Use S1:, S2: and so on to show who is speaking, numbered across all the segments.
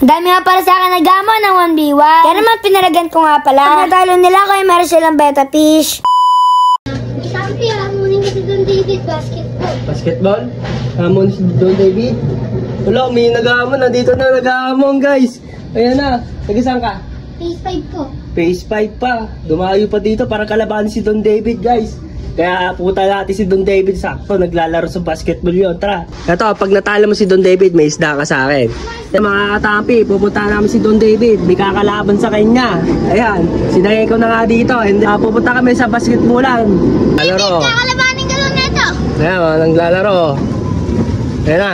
S1: Dami nga para sa akin nagamo ng 1v1. Kaya naman pinaragan ko nga pala. Pag natalo nila ko ay meron silang beta fish.
S2: Sampi, hamunin kasi Don David basketball.
S3: Basketball? Hamon si Don David? Wala, may nag-ahamon. Nandito na nag-ahamon, guys. Ayan na. Nagisaan ka?
S2: Phase 5 po.
S3: Phase 5 pa. Dumayo pa dito para kalabanin si Don David, guys. Kaya pupunta natin si Don David. Sakto, naglalaro sa basketball yun. Tara. Ito, pag natalo mo si Don David, may isda ka sa akin. Mga katampi, pupunta namin si Don David. May kakalaban sa kanya. Ayan, sinagay ko na nga dito. Pupunta kami sa basketballan. Lalaro.
S2: Kakalabanin ka lang neto.
S3: Ayan, naglalaro. Ayan na.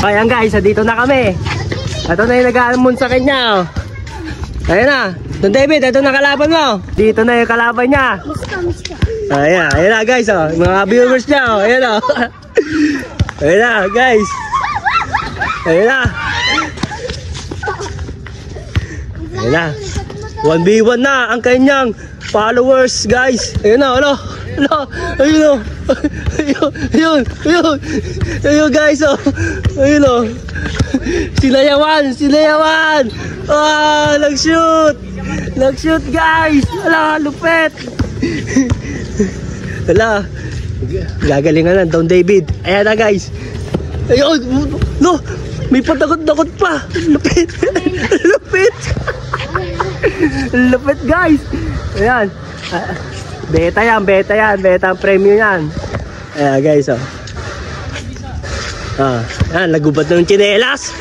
S3: Ayan guys, dito na kami. Ito na yung nag-aamon sa kanya. Ayan na. Don David, ito na kalaban mo. Dito na yung kalaban niya. Ayan, ayan na guys. Mga viewers niya. Ayan na. Ayan na guys. Ayan na. Ayan na. 1v1 na ang kanyang followers guys. Ayan na. Ano? Ano? Ayun o. Ayun. Ayun. Ayun guys. Ayun o. Sinayawan. Sinayawan. Ah, nag-shoot. Nag-shoot guys. Ala, lupet. Ala. Gagalingan na Don David. Ayan na guys. Ayun. No. May patakot-takot pa. Lupit. Lupit. Lupit guys. Ayan. Beta yan. Beta yan. Beta ang premium yan. Ayan guys. Ayan. Nagubad na ng tsinelas.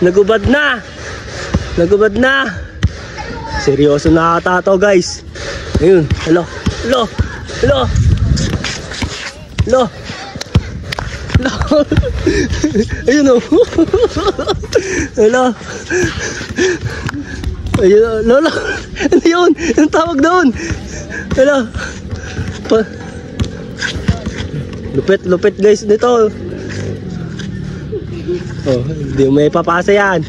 S3: Nagubad na. Nagubad na. Seryoso na ata to guys. Ayun. Hello. Hello. Hello. Hello. Ayun o. Hello. Ayun o. Lolo. Ano yun? Anong tawag doon? Hello. Lupit. Lupit guys dito. Oh, hindi mo may papasa yan.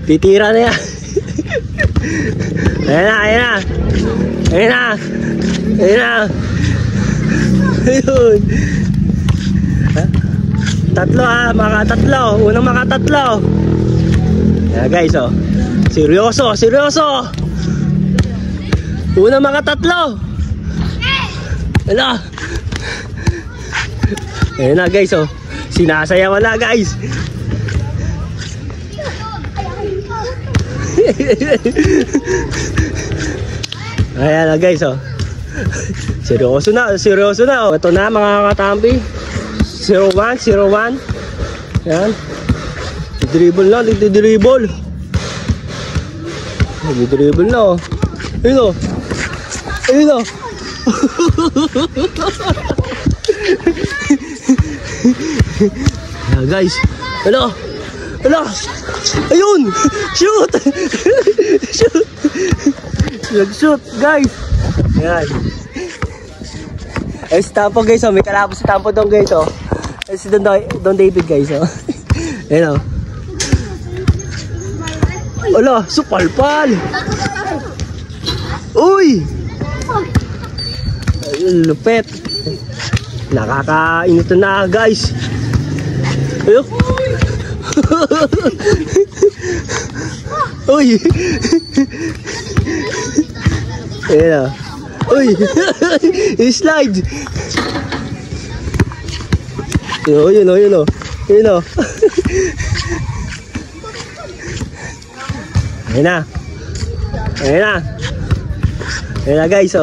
S3: Titira na yan. Ayan na. Ayan na. Ayan na. Ayan na. Ayun. Tatlo mga tatlo. Unang mga tatlo. Ayan guys Seryoso, seryoso. Unang mga tatlo. Ano? Ayan na guys Sinasayaw na guys. Ayan na guys Seryoso na, seryoso na Ito na mga katampi. 0-1, 0-1. Ayan. Dribble na, dribble. Dribble na Ayun Ayun Ayan guys. Hello. Hello. Ayun. Shoot. Shoot. Nag-shoot guys. Ayan. Ay si Tampo guys May kalabos si Tampo doon guys Ay si Don David guys Ayan Wala, supalpal. Uy. Ayun, lupet. Nakakainit na guys. Ayun. Uy. Ayan Uy. I-slide. Yun Ayun na. Ayun na guys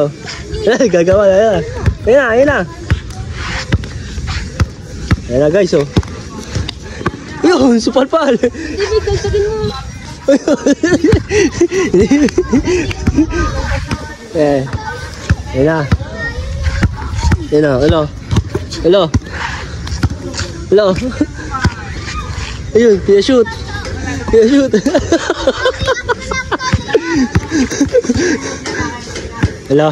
S3: Gagawa na. Ayun na guys Ayun, supalpal.
S2: Hindi, kalsagin mo.
S3: Ayun na. Hello. Ayun, shoot. Hello.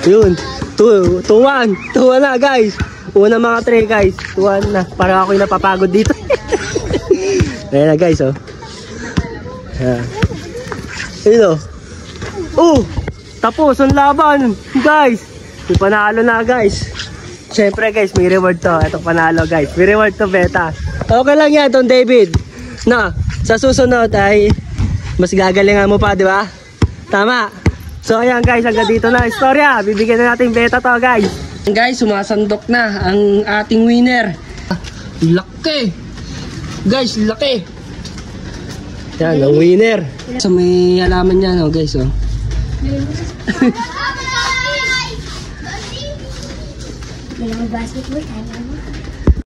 S3: Yun. 2-1 na guys. Una mga 3 guys. 2-1 na. Parang ako'y napapagod dito. Ayan na guys Ayun tapos ang laban guys. May panalo na guys. Siyempre guys, may reward to. Itong panalo guys. May reward to, beta. Okay lang yan, Don David. No, sa susunod ay mas gagalingan mo pa, di ba? Tama. So ayan guys, hanggang dito na ang istorya. Bibigyan na natin beta to guys. Guys, sumasandok na ang ating winner. Laki. Guys, laki. Yan, ang winner. So may halaman yan, oh, guys. Oh.
S2: Basketball, tayo